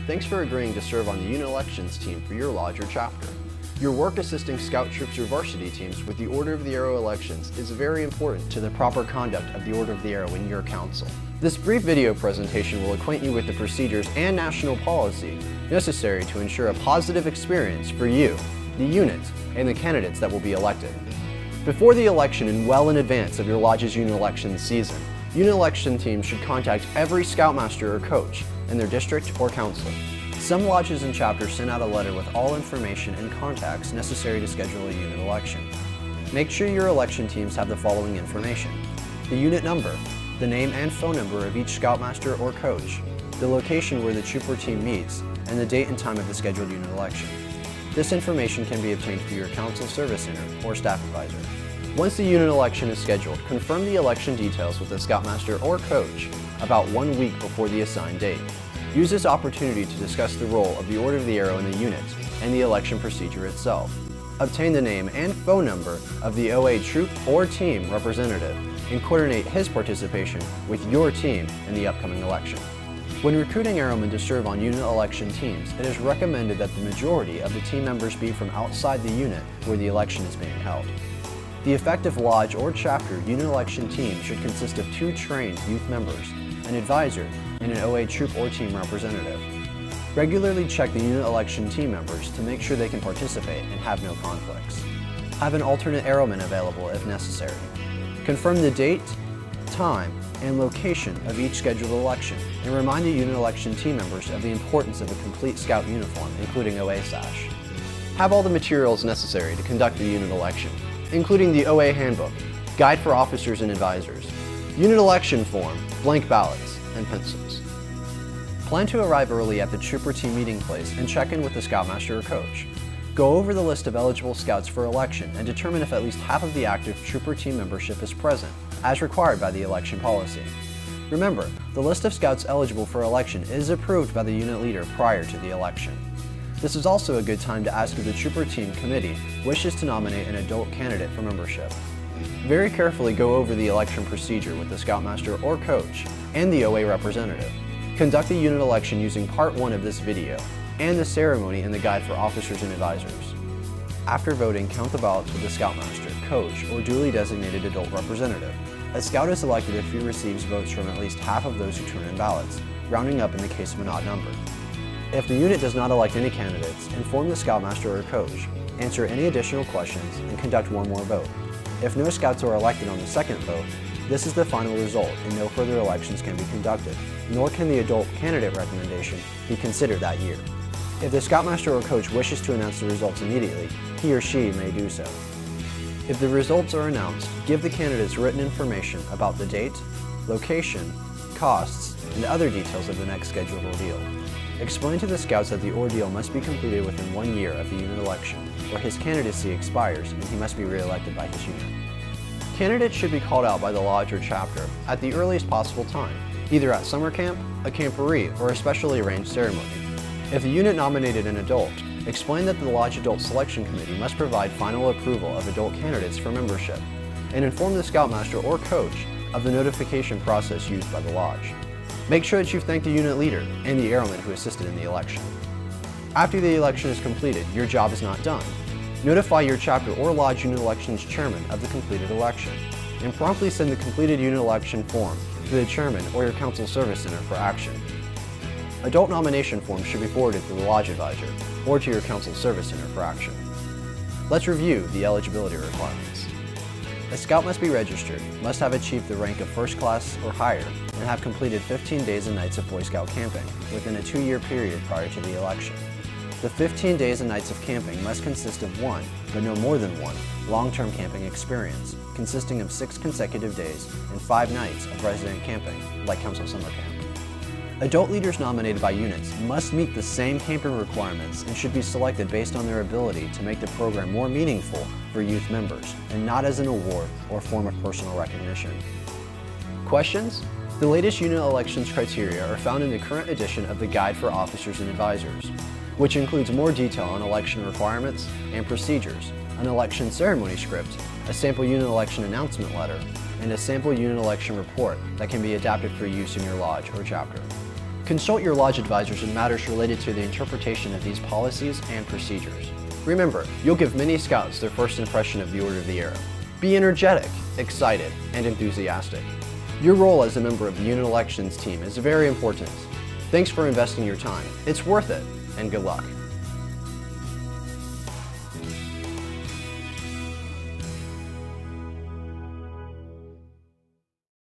Thanks for agreeing to serve on the unit elections team for your lodge or chapter. Your work assisting scout troops or varsity teams with the Order of the Arrow elections is very important to the proper conduct of the Order of the Arrow in your council. This brief video presentation will acquaint you with the procedures and national policy necessary to ensure a positive experience for you, the unit, and the candidates that will be elected. Before the election and well in advance of your lodge's unit election season, unit election teams should contact every scoutmaster or coach in their district or council. Some lodges and chapters send out a letter with all information and contacts necessary to schedule a unit election. Make sure your election teams have the following information: the unit number, the name and phone number of each scoutmaster or coach, the location where the troop or team meets, and the date and time of the scheduled unit election. This information can be obtained through your council service center or staff advisor. Once the unit election is scheduled, confirm the election details with the scoutmaster or coach about 1 week before the assigned date. Use this opportunity to discuss the role of the Order of the Arrow in the unit and the election procedure itself. Obtain the name and phone number of the OA troop or team representative and coordinate his participation with your team in the upcoming election. When recruiting airmen to serve on unit election teams, it is recommended that the majority of the team members be from outside the unit where the election is being held. The effective lodge or chapter unit election team should consist of 2 trained youth members, an advisor, and an OA troop or team representative. Regularly check the unit election team members to make sure they can participate and have no conflicts. Have an alternate airman available if necessary. Confirm the date, time, and location of each scheduled election, and remind the unit election team members of the importance of a complete scout uniform, including OA sash. Have all the materials necessary to conduct the unit election, including the OA handbook, guide for officers and advisors, unit election form, blank ballots, and pencils. Plan to arrive early at the troop or team meeting place and check in with the scoutmaster or coach. Go over the list of eligible scouts for election and determine if at least half of the active troop or team membership is present, as required by the election policy. Remember, the list of scouts eligible for election is approved by the unit leader prior to the election. This is also a good time to ask if the troop or team committee wishes to nominate an adult candidate for membership. Very carefully go over the election procedure with the scoutmaster or coach and the OA representative. Conduct the unit election using part 1 of this video and the ceremony and the guide for officers and advisors. After voting, count the ballots with the scoutmaster, coach, or duly designated adult representative. A scout is elected if he receives votes from at least half of those who turn in ballots, rounding up in the case of an odd number. If the unit does not elect any candidates, inform the scoutmaster or coach, answer any additional questions, and conduct one more vote. If no scouts are elected on the second vote, this is the final result and no further elections can be conducted, nor can the adult candidate recommendation be considered that year. If the scoutmaster or coach wishes to announce the results immediately, he or she may do so. If the results are announced, give the candidates written information about the date, location, costs, and other details of the next scheduled ordeal. Explain to the scouts that the ordeal must be completed within 1 year of the unit election, or his candidacy expires and he must be re-elected by his unit. Candidates should be called out by the lodge or chapter at the earliest possible time, either at summer camp, a camporee, or a specially arranged ceremony. If the unit nominated an adult, explain that the Lodge Adult Selection Committee must provide final approval of adult candidates for membership, and inform the scoutmaster or coach of the notification process used by the lodge. Make sure that you thank the unit leader and the airman who assisted in the election. After the election is completed, your job is not done. Notify your chapter or lodge unit elections chairman of the completed election, and promptly send the completed unit election form to the chairman or your council service center for action. Adult nomination forms should be forwarded to the lodge advisor or to your council service center for action. Let's review the eligibility requirements. A scout must be registered, must have achieved the rank of first class or higher, and have completed 15 days and nights of Boy Scout camping within a 2-year period prior to the election. The 15 days and nights of camping must consist of 1, but no more than 1, long-term camping experience, consisting of 6 consecutive days and 5 nights of resident camping, like council summer camp. Adult leaders nominated by units must meet the same camping requirements and should be selected based on their ability to make the program more meaningful for youth members, and not as an award or form of personal recognition. Questions? The latest unit elections criteria are found in the current edition of the Guide for Officers and Advisors, which includes more detail on election requirements and procedures, an election ceremony script, a sample unit election announcement letter, and a sample unit election report that can be adapted for use in your lodge or chapter. Consult your lodge advisors in matters related to the interpretation of these policies and procedures. Remember, you'll give many scouts their first impression of the Order of the Arrow. Be energetic, excited, and enthusiastic. Your role as a member of the unit elections team is very important. Thanks for investing your time. It's worth it, and good luck.